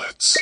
BetBlitz.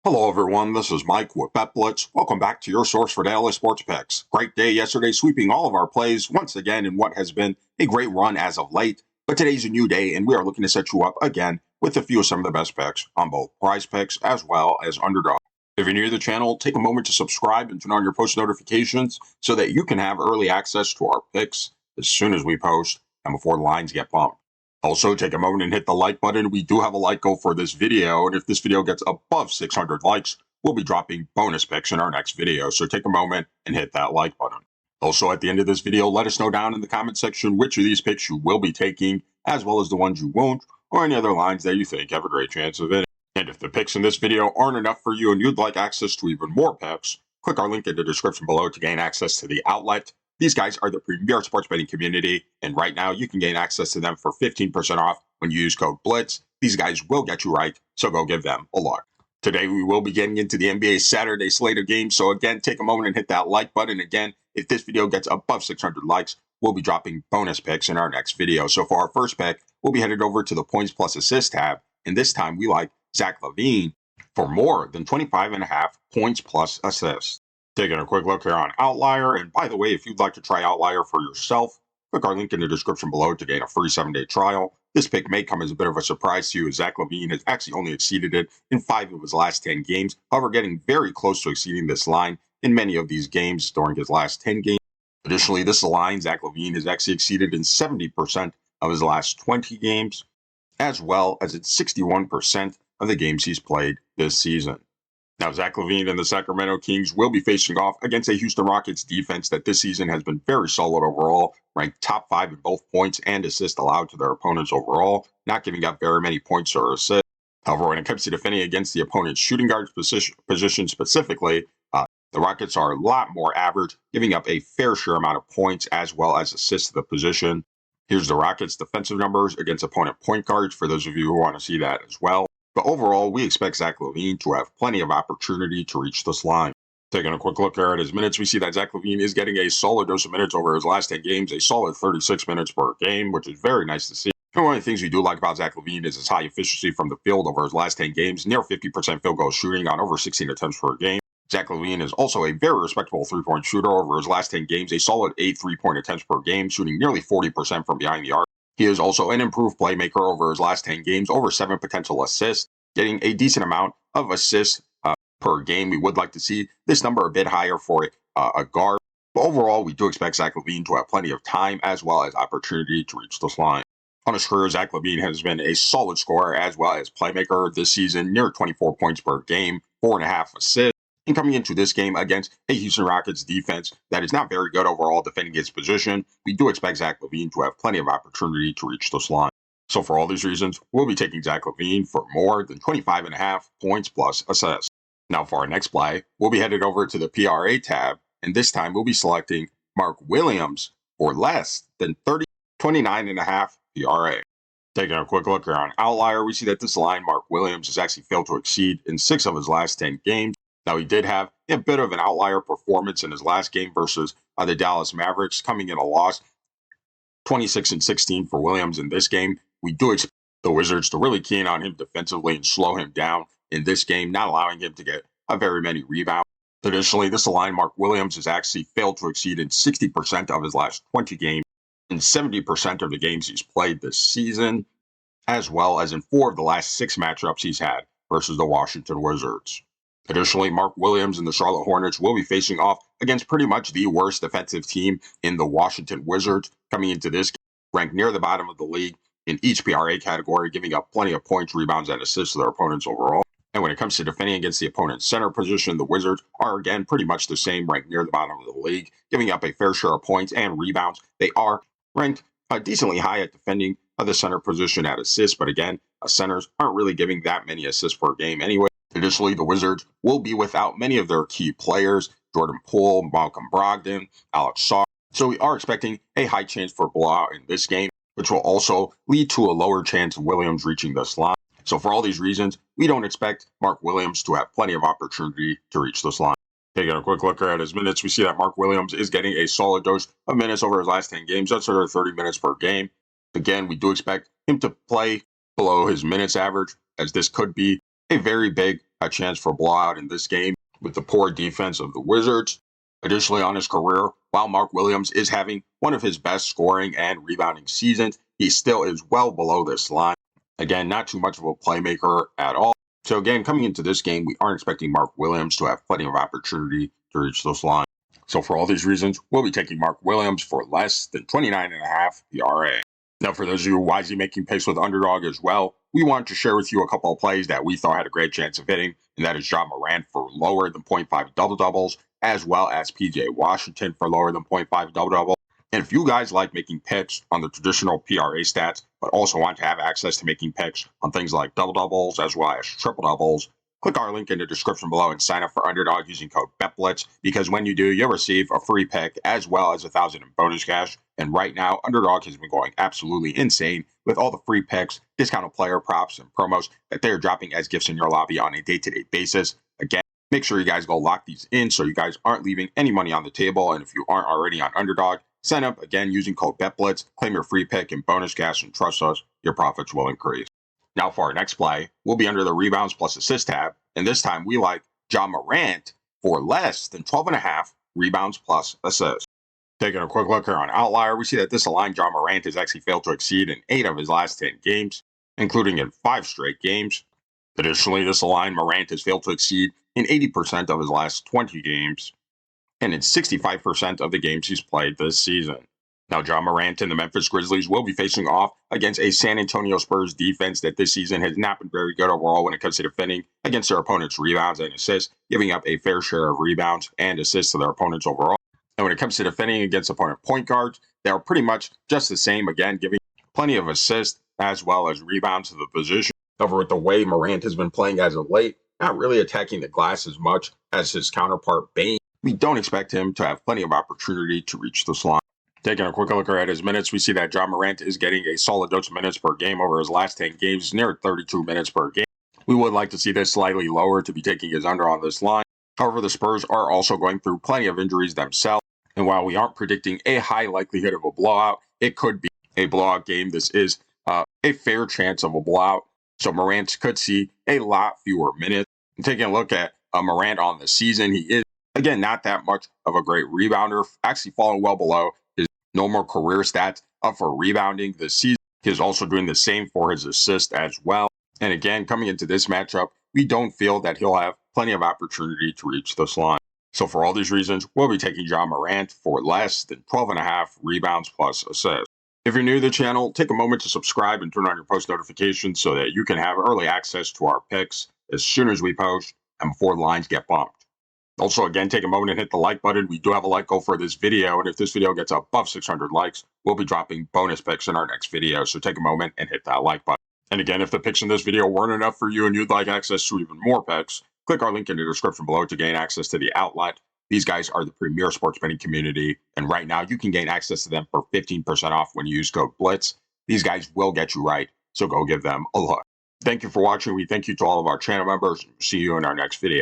Hello everyone, this is Mike with BetBlitz. Welcome back to your source for daily sports picks. Great day yesterday, sweeping all of our plays once again in what has been a great run as of late. But today's a new day, and we are looking to set you up again with a few of some of the best picks on both PrizePicks as well as Underdog. If you're new to the channel, take a moment to subscribe and turn on your post notifications so that you can have early access to our picks as soon as we post and before the lines get bumped. Also, take a moment and hit the like button. We do have a like goal for this video, and if this video gets above 600 likes, we'll be dropping bonus picks in our next video. So take a moment and hit that like button. Also, at the end of this video, let us know down in the comment section which of these picks you will be taking, as well as the ones you won't, or any other lines that you think have a great chance of winning. And if the picks in this video aren't enough for you and you'd like access to even more picks, click our link in the description below to gain access to the outlet. These guys are the premier sports betting community, and right now you can gain access to them for 15% off when you use code BLITZ. These guys will get you right, so go give them a look. Today we will be getting into the NBA Saturday slate of games, so again, take a moment and hit that like button. Again, if this video gets above 600 likes, we'll be dropping bonus picks in our next video. So for our first pick, we'll be headed over to the points plus assist tab, and this time we like Zach LaVine for more than 25.5 points plus assists. Taking a quick look here on Outlier, and by the way, if you'd like to try Outlier for yourself, click our link in the description below to gain a free 7-day trial. This pick may come as a bit of a surprise to you, as Zach LaVine has actually only exceeded it in 5 of his last 10 games, however getting very close to exceeding this line in many of these games during his last 10 games. Additionally, this line Zach LaVine has actually exceeded in 70% of his last 20 games, as well as in 61% of the games he's played this season. Now, Zach LaVine and the Sacramento Kings will be facing off against a Houston Rockets defense that this season has been very solid overall, ranked top 5 in both points and assists allowed to their opponents overall, not giving up very many points or assists. However, when it comes to defending against the opponent's shooting guard position specifically, the Rockets are a lot more average, giving up a fair share amount of points as well as assists to the position. Here's the Rockets' defensive numbers against opponent point guards for those of you who want to see that as well. But overall, we expect Zach LaVine to have plenty of opportunity to reach this line. Taking a quick look here at his minutes, we see that Zach LaVine is getting a solid dose of minutes over his last 10 games, a solid 36 minutes per game, which is very nice to see. And one of the things we do like about Zach LaVine is his high efficiency from the field over his last 10 games, near 50% field goal shooting on over 16 attempts per game. Zach LaVine is also a very respectable three-point shooter over his last 10 games, a solid 8 three-point attempts per game, shooting nearly 40% from behind the arc. He is also an improved playmaker over his last 10 games, over 7 potential assists, getting a decent amount of assists per game. We would like to see this number a bit higher for a guard. But overall, we do expect Zach LaVine to have plenty of time as well as opportunity to reach this line. On his career, Zach LaVine has been a solid scorer as well as playmaker this season, near 24 points per game, 4.5 assists. And coming into this game against a Houston Rockets defense that is not very good overall defending its position, we do expect Zach LaVine to have plenty of opportunity to reach this line. So for all these reasons, we'll be taking Zach LaVine for more than 25.5 points plus assists. Now for our next play, we'll be headed over to the PRA tab, and this time we'll be selecting Mark Williams for less than 29.5 PRA. Taking a quick look here on Outlier, we see that this line, Mark Williams, has actually failed to exceed in 6 of his last 10 games. Now, he did have a bit of an outlier performance in his last game versus the Dallas Mavericks, coming in a loss, 26-16 for Williams in this game. We do expect the Wizards to really key in on him defensively and slow him down in this game, not allowing him to get very many rebounds. Additionally, this line, Mark Williams, has actually failed to exceed in 60% of his last 20 games and 70% of the games he's played this season, as well as in 4 of the last 6 matchups he's had versus the Washington Wizards. Additionally, Mark Williams and the Charlotte Hornets will be facing off against pretty much the worst defensive team in the Washington Wizards, coming into this game, ranked near the bottom of the league in each PRA category, giving up plenty of points, rebounds, and assists to their opponents overall. And when it comes to defending against the opponent's center position, the Wizards are again pretty much the same, ranked near the bottom of the league, giving up a fair share of points and rebounds. They are ranked decently high at defending the center position at assists, but again, centers aren't really giving that many assists per game anyway. Additionally, the Wizards will be without many of their key players, Jordan Poole, Malcolm Brogdon, Alex Shaw. So we are expecting a high chance for a blowout in this game, which will also lead to a lower chance of Williams reaching this line. So for all these reasons, we don't expect Mark Williams to have plenty of opportunity to reach this line. Taking a quick look at his minutes, we see that Mark Williams is getting a solid dose of minutes over his last 10 games. That's under 30 minutes per game. Again, we do expect him to play below his minutes average as this could be a very big chance for blowout in this game with the poor defense of the Wizards. Additionally, on his career, while Mark Williams is having one of his best scoring and rebounding seasons, he still is well below this line. Again, not too much of a playmaker at all. So again, coming into this game, we aren't expecting Mark Williams to have plenty of opportunity to reach this line. So for all these reasons, we'll be taking Mark Williams for less than 29.5 PRA. Now, for those of you wisely making picks with Underdog as well, we want to share with you a couple of plays that we thought had a great chance of hitting, and that is Ja Morant for lower than 0.5 double-doubles, as well as PJ Washington for lower than 0.5 double-double. And if you guys like making picks on the traditional PRA stats, but also want to have access to making picks on things like double-doubles as well as triple-doubles, click our link in the description below and sign up for Underdog using code BETBLITZ, because when you do, you'll receive a free pick as well as $1,000 in bonus cash. And right now, Underdog has been going absolutely insane with all the free picks, discounted player props, and promos that they're dropping as gifts in your lobby on a day-to-day basis. Again, make sure you guys go lock these in so you guys aren't leaving any money on the table. And if you aren't already on Underdog, sign up again using code BETBLITZ, claim your free pick and bonus cash, and trust us, your profits will increase. Now for our next play, we'll be under the rebounds plus assist tab, and this time we like Ja Morant for less than 12.5 rebounds plus assists. Taking a quick look here on Outlier, we see that this line Ja Morant has actually failed to exceed in 8 of his last 10 games, including in 5 straight games. Additionally, this line Morant has failed to exceed in 80% of his last 20 games, and in 65% of the games he's played this season. Now, Ja Morant and the Memphis Grizzlies will be facing off against a San Antonio Spurs defense that this season has not been very good overall when it comes to defending against their opponents' rebounds and assists, giving up a fair share of rebounds and assists to their opponents overall. And when it comes to defending against opponent point guards, they are pretty much just the same, again, giving plenty of assists as well as rebounds to the position. However, with the way Morant has been playing as of late, not really attacking the glass as much as his counterpart Bane, we don't expect him to have plenty of opportunity to reach this line. Taking a quick look at his minutes, we see that Ja Morant is getting a solid dose of minutes per game over his last 10 games, near 32 minutes per game. We would like to see this slightly lower to be taking his under on this line. However, the Spurs are also going through plenty of injuries themselves, and while we aren't predicting a high likelihood of a blowout, it could be a blowout game. This is a fair chance of a blowout, so Morant could see a lot fewer minutes. And taking a look at Morant on the season, he is, again, not that much of a great rebounder, actually falling well below his normal career stats for rebounding this season. He is also doing the same for his assist as well. And again, coming into this matchup, we don't feel that he'll have plenty of opportunity to reach this line. So for all these reasons, we'll be taking Ja Morant for less than 12.5 rebounds plus assists. If you're new to the channel, take a moment to subscribe and turn on your post notifications so that you can have early access to our picks as soon as we post and before the lines get bumped. Also, again, take a moment and hit the like button. We do have a like goal for this video, and if this video gets above 600 likes, we'll be dropping bonus picks in our next video, so take a moment and hit that like button. And again, if the picks in this video weren't enough for you and you'd like access to even more picks, click our link in the description below to gain access to the outlet. These guys are the premier sports betting community, and right now you can gain access to them for 15% off when you use code BLITZ. These guys will get you right, so go give them a look. Thank you for watching. We thank you to all of our channel members. See you in our next video.